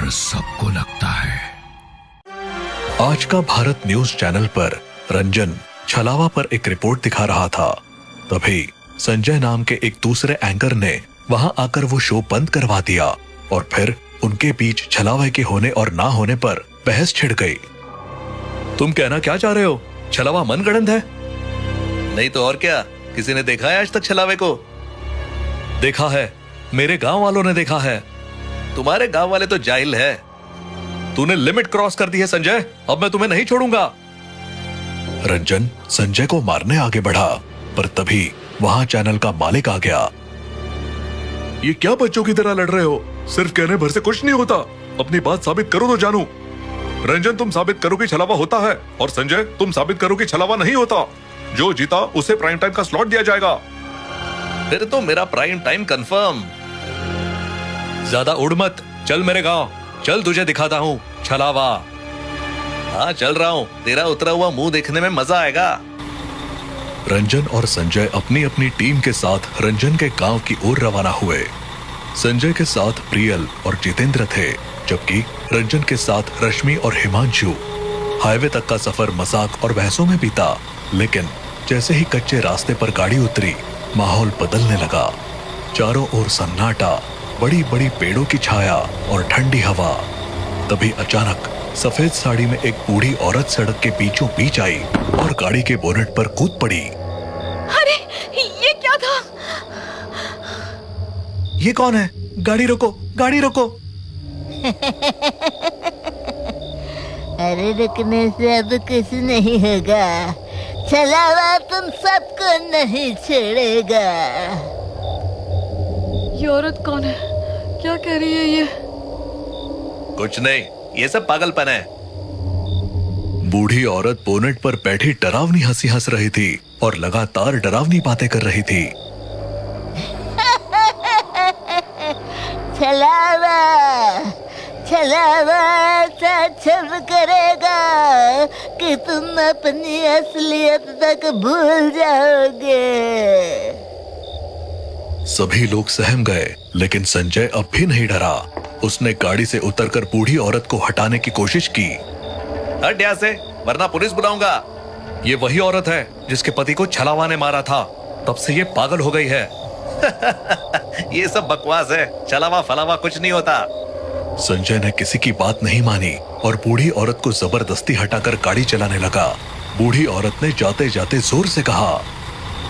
डर सबको लगता है। आज का भारत न्यूज चैनल पर रंजन छलावा पर एक रिपोर्ट दिखा रहा था। तभी संजय नाम के एक दूसरे एंकर ने वहां आकर वो शो बंद करवा दिया और फिर उनके बीच छलावे के होने और ना होने पर बहस छिड़ गई। तुम कहना क्या चाह रहे हो? छलावा मनगढ़ंत है? नहीं तो और क्या, किसी ने देखा है आज तक छलावे को? देखा है, मेरे गांव वालों ने देखा है। तुम्हारे गांव वाले तो जाहिल है। तूने लिमिट क्रॉस कर दी है संजय, अब मैं तुम्हें नहीं छोड़ूंगा। रंजन संजय को मारने आगे बढ़ा, पर तभी वहां चैनल का मालिक आ गया। ये क्या बच्चों की तरह लड़ रहे हो? सिर्फ कहने भर से कुछ नहीं होता, अपनी बात साबित करो तो जानू। रंजन तुम साबित करो कि छलावा होता है, और संजय तुम साबित करो कि छलावा नहीं होता। जो जीता उसे प्राइम टाइम का स्लॉट दिया जाएगा। फिर तो मेरा प्राइम टाइम कंफर्म। ज्यादा उड़ मत, चल मेरे गांव, चल तुझे दिखाता हूँ छलावा। हाँ चल रहा हूँ, तेरा उतरा हुआ मुंह देखने में मजा आएगा। रंजन और संजय अपनी अपनी टीम के साथ रंजन के गांव की ओर रवाना हुए। संजय के साथ प्रियल और जितेंद्र थे, जबकि रंजन के साथ रश्मि और हिमांशु। हाईवे तक का सफर मजाक और बहसों में बीता, लेकिन जैसे ही कच्चे रास्ते पर गाड़ी उतरी, माहौल बदलने लगा। चारों ओर सन्नाटा, बड़ी बड़ी पेड़ों की छाया और ठंडी हवा। तभी अचानक सफेद साड़ी में एक बूढ़ी औरत सड़क के बीचों बीच आई और गाड़ी के बोनेट पर कूद पड़ी। अरे ये क्या था? ये कौन है? गाड़ी रोको, गाड़ी रोको। अरे रुकने से अब कुछ नहीं होगा, छलावा तुम सबको नहीं छोड़ेगा। ये औरत कौन है? क्या कह रही है ये? कुछ नहीं, ये सब पागलपन है। बूढ़ी औरत बोनेट पर बैठी डरावनी हंसी हंस रही थी और लगातार डरावनी बातें कर रही थी। छलावा छलावा ऐसा छल करेगा कि तुम अपनी असलियत तक भूल जाओगे। सभी लोग सहम गए, लेकिन संजय अब भी नहीं डरा। उसने गाड़ी से उतरकर बूढ़ी औरत को हटाने की कोशिश की। हट यहाँ से, वरना पुलिस बुलाऊंगा। ये वही औरत है जिसके पति को छलावा ने मारा था, तब से ये पागल हो गई है। ये सब बकवास है, छलावा फलावा कुछ नहीं होता। संजय ने किसी की बात नहीं मानी और बूढ़ी औरत को जबरदस्ती हटाकर गाड़ी चलाने लगा। बूढ़ी औरत ने जाते जाते जोर से कहा,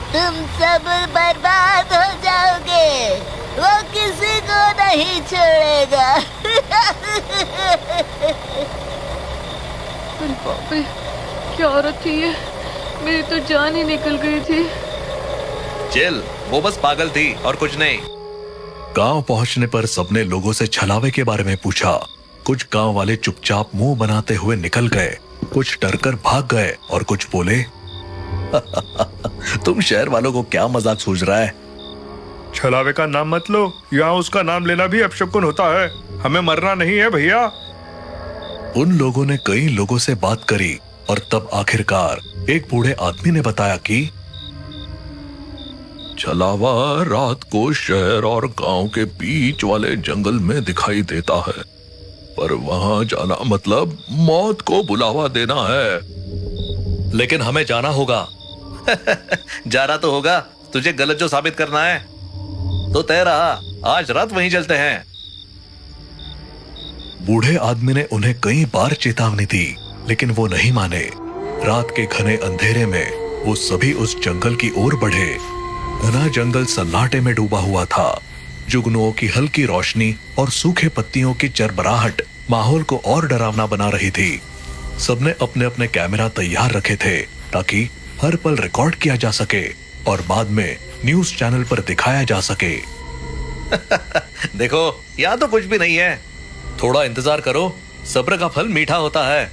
तुम सब बर्बाद हो जाओगे, वो किसी को नहीं छोड़ेगा। अरे बाप रे, क्या औरत थी ये? मेरी तो जान ही निकल गई थी। चिल, वो बस पागल थी और कुछ नहीं। गांव पहुंचने पर सबने लोगों से छलावे के बारे में पूछा। कुछ गांव वाले चुपचाप मुंह बनाते हुए निकल गए, कुछ डरकर भाग गए और कुछ बोले, तुम शहर वालों को क्या मजाक सूझ रहा है? छलावे का नाम मत लो, यहाँ उसका नाम लेना भी अपशकुन होता है। हमें मरना नहीं है भैया। उन लोगों ने कई लोगों से बात करी और तब आखिरकार एक बूढ़े आदमी ने बताया कि छलावा रात को शहर और गांव के बीच वाले जंगल में दिखाई देता है, पर वहां जाना मतलब मौत को बुलावा देना है। लेकिन हमें जाना होगा। जाना तो होगा, तुझे गलत जो साबित करना है तो तय रहा, आज रात वहीं चलते हैं। बूढ़े आदमी ने उन्हें कई बार चेतावनी दी, लेकिन वो नहीं माने। रात के घने अंधेरे में वो सभी उस जंगल की ओर बढ़े। घना जंगल सन्नाटे में डूबा हुआ था। जुगनुओं की हल्की रोशनी और सूखे पत्तियों की चरबराहट माहौल को और डरावना बना रही थी। सबने अपने अपने कैमरा तैयार रखे थे ताकि हर पल रिकॉर्ड किया जा सके और बाद में न्यूज चैनल पर दिखाया जा सके। देखो, यहाँ तो कुछ भी नहीं है। थोड़ा इंतजार करो, सब्र का फल मीठा होता है।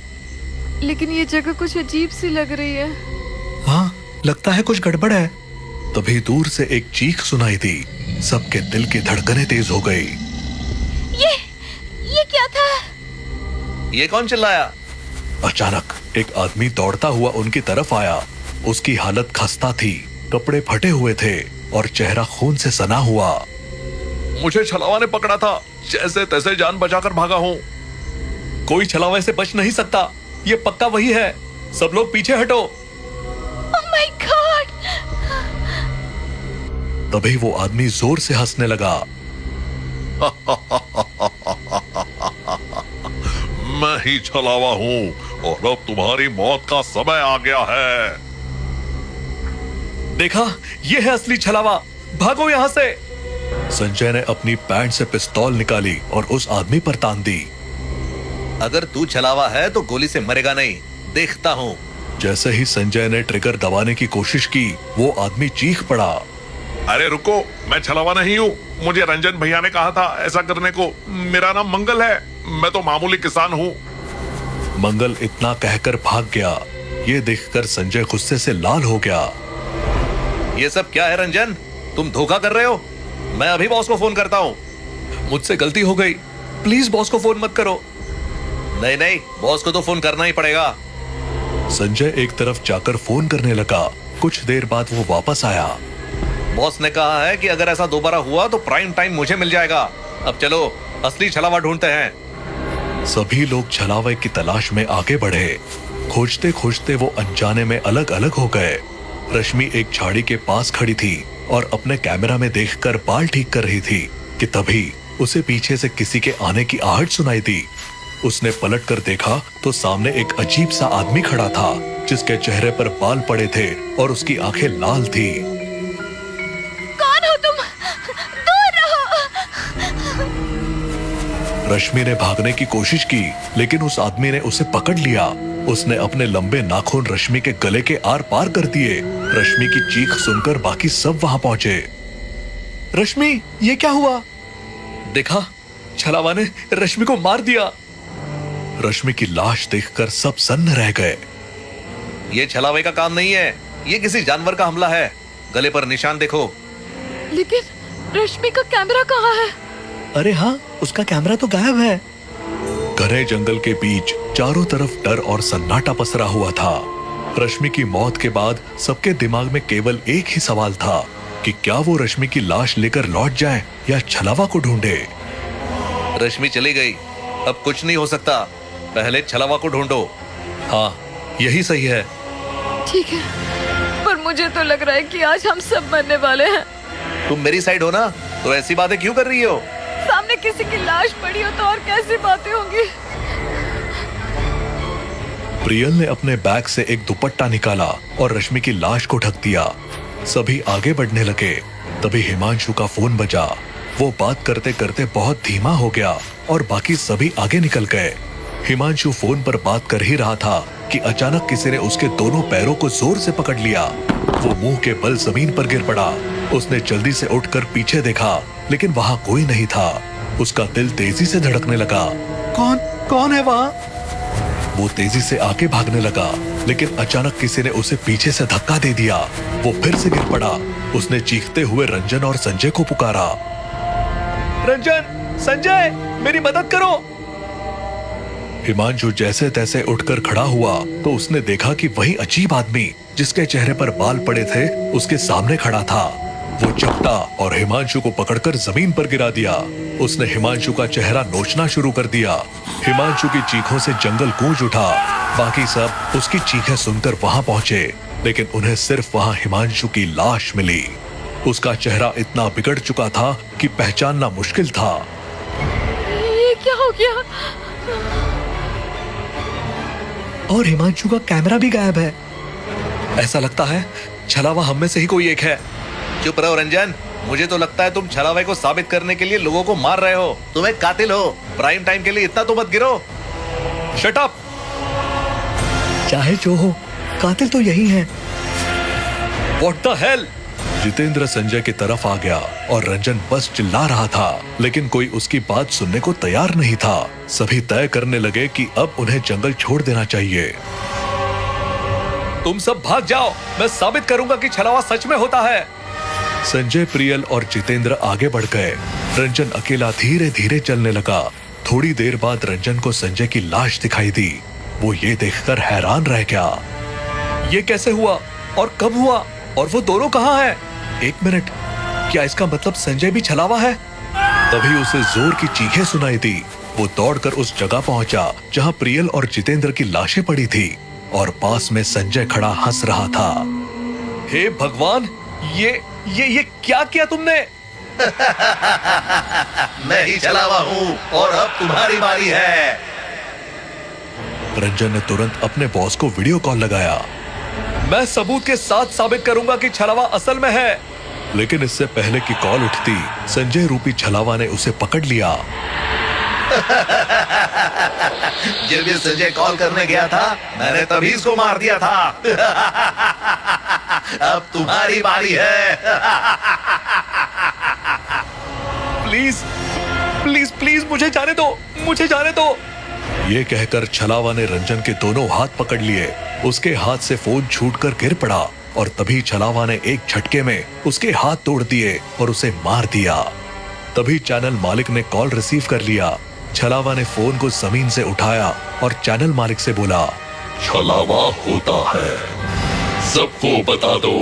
लेकिन ये जगह कुछ अजीब सी लग रही है। हाँ, लगता है कुछ गड़बड़ है। तभी दूर से एक चीख सुनाई दी। सबके दिल की धड़कनें तेज हो गई। ये क्या था? ये कौन चिल्लाया? अचानक एक आदमी दौड़ता हुआ उनकी तरफ आया। उसकी हालत खस्ता थी, कपड़े फटे हुए थे और चेहरा खून से सना हुआ। मुझे छलावा ने पकड़ा था, जैसे तैसे जान बचाकर भागा हूँ। कोई छलावे से बच नहीं सकता, ये पक्का वही है। सब लोग पीछे हटो। Oh my God! तभी वो आदमी जोर से हंसने लगा। मैं ही छलावा हूँ और अब तुम्हारी मौत का समय आ गया है। देखा, ये है असली छलावा, भागो यहाँ से। संजय ने अपनी पैंट से पिस्तौल निकाली और उस आदमी पर तान दी। अगर तू छलावा है तो गोली से मरेगा नहीं, देखता हूँ। जैसे ही संजय ने ट्रिगर दबाने की कोशिश की, वो आदमी चीख पड़ा। अरे रुको, मैं छलावा नहीं हूँ। मुझे रंजन भैया ने कहा था ऐसा करने को। मेरा नाम मंगल है, मैं तो मामूली किसान हूँ। मंगल इतना कहकर भाग गया। ये देखकर संजय गुस्से से लाल हो गया। ये सब क्या है रंजन? तुम धोखा कर रहे हो? मैं अभी बॉस को फोन करता हूँ। मुझसे गलती हो गई, प्लीज बॉस को फोन मत करो। नहीं नहीं, बॉस को तो फोन करना ही पड़ेगा। संजय एक तरफ जाकर फोन करने लगा। कुछ देर बाद वो वापस आया। बॉस ने कहा है कि अगर ऐसा दोबारा हुआ तो प्राइम टाइम मुझे मिल जाएगा। अब चलो असली छलावा ढूंढते हैं। सभी लोग छलावे की तलाश में आगे बढ़े। खोजते खोजते वो अनजाने में अलग अलग हो गए। रश्मि एक झाड़ी के पास खड़ी थी और अपने कैमरा में देखकर बाल ठीक कर रही थी कि तभी उसे पीछे से किसी के आने की आहट सुनाई दी। उसने पलट कर देखा तो सामने एक अजीब सा आदमी खड़ा था, जिसके चेहरे पर बाल पड़े थे और उसकी आंखें लाल थी। कौन हो तुम? दूर रहो! रश्मि ने भागने की कोशिश की, लेकिन उस आदमी ने उसे पकड़ लिया। उसने अपने लंबे नाखून रश्मि के गले के आर पार कर दिए। रश्मि की चीख सुनकर बाकी सब वहां पहुंचे। रश्मि, ये क्या हुआ? देखा, छलावा ने रश्मि को मार दिया। रश्मि की लाश देखकर सब सन्न रह गए। ये छलावे का काम नहीं है, ये किसी जानवर का हमला है। गले पर निशान देखो। लेकिन रश्मि का कैमरा कहाँ है? अरे हाँ, उसका कैमरा तो गायब है। घने जंगल के बीच चारों तरफ डर और सन्नाटा पसरा हुआ था। रश्मि की मौत के बाद सबके दिमाग में केवल एक ही सवाल था कि क्या वो रश्मि की लाश लेकर लौट जाए या छलावा को ढूंढे। रश्मि चली गई, अब कुछ नहीं हो सकता। पहले छलावा को ढूंढो। हाँ, यही सही है। ठीक है, पर मुझे तो लग रहा है कि आज हम सब मरने वाले हैं। तुम मेरी साइड हो ना, तो ऐसी बातें क्यों कर रही हो? सामने किसी की लाश पड़ी हो तो और कैसी बातें होंगी। प्रियल ने अपने बैग से एक दुपट्टा निकाला और रश्मि की लाश को ढक दिया। सभी आगे बढ़ने लगे। तभी हिमांशु का फोन बजा। वो बात करते करते बहुत धीमा हो गया और बाकी सभी आगे निकल गए। हिमांशु फोन पर बात कर ही रहा था कि अचानक किसी ने उसके दोनों पैरों को जोर से पकड़ लिया। वो मुंह के बल जमीन पर गिर पड़ा। उसने जल्दी से उठकर पीछे देखा, लेकिन वहां कोई नहीं था। उसका दिल तेजी से धड़कने लगा। कौन है वहां? वो तेजी से आगे भागने लगा, लेकिन अचानक किसी ने उसे पीछे से धक्का दे दिया। वो फिर से गिर पड़ा। उसने चीखते हुए रंजन और संजय को पुकारा। रंजन, संजय, मेरी मदद करो। हिमांशु जैसे तैसे उठकर खड़ा हुआ तो उसने देखा कि वही अजीब आदमी जिसके चेहरे पर बाल पड़े थे उसके सामने खड़ा था। वो चपटा और हिमांशु को पकड़कर जमीन पर गिरा दिया। उसने हिमांशु का चेहरा नोचना शुरू कर दिया। हिमांशु की चीखों से जंगल गूंज उठा। बाकी सब उसकी चीखें सुनकर वहां पहुंचे, लेकिन उन्हें सिर्फ वहां हिमांशु की लाश मिली। उसका चेहरा इतना बिगड़ चुका था कि पहचानना मुश्किल था। ये क्या हो गया? और हिमांशु का कैमरा भी गायब है। ऐसा लगता है छलावा हम में से ही कोई एक है। चुप रहो रंजन, मुझे तो लगता है तुम छलावे को साबित करने के लिए लोगों को मार रहे हो। तुम एक कातिल हो। प्राइम टाइम के लिए इतना तो मत गिरो। Shut up. चाहे जो हो, कातिल तो यही है। What the hell? Jitendra Sanjay की तरफ आ गया और रंजन बस चिल्ला रहा था, लेकिन कोई उसकी बात सुनने को तैयार नहीं था। सभी तय करने लगे कि अब उन्हें जंगल छोड़ देना चाहिए। तुम सब भाग जाओ, मैं साबित करूंगा कि छलावा सच में होता है। संजय, प्रियल और जितेंद्र आगे बढ़ गए। रंजन अकेला धीरे धीरे चलने लगा। थोड़ी देर बाद रंजन को संजय की लाश दिखाई दी। वो ये देखकर हैरान रह गया। ये कैसे हुआ और कब हुआ और वो दोनों कहाँ हैं? एक मिनट, क्या इसका मतलब संजय भी छलावा है? तभी उसे जोर की चीखें सुनाई दी। वो दौड़कर उस जगह पहुंचा जहां प्रियल और जितेंद्र की लाशें पड़ी थी और पास में संजय खड़ा हंस रहा था। हे भगवान, ये क्या किया तुमने? मैं ही छलावा हूँ और अब तुम्हारी बारी है। रंजन ने तुरंत अपने बॉस को वीडियो कॉल लगाया। मैं सबूत के साथ साबित करूंगा कि छलावा असल में है। लेकिन इससे पहले कि कॉल उठती, संजय रूपी छलावा ने उसे पकड़ लिया। जब ये संजय कॉल करने गया था, मैंने तभी इसको मार दिया था। अब तुम्हारी बारी है। प्लीज प्लीज प्लीज मुझे जाने दो, मुझे जाने दो। ये कहकर छलावा ने रंजन के दोनों हाथ पकड़ लिए। उसके हाथ से फोन छूटकर गिर पड़ा और तभी छलावा ने एक झटके में उसके हाथ तोड़ दिए और उसे मार दिया। तभी चैनल मालिक ने कॉल रिसीव कर लिया। छलावा ने फोन को जमीन से उठाया और चैनल मालिक से बोला, छलावा होता है, सबको बता दो।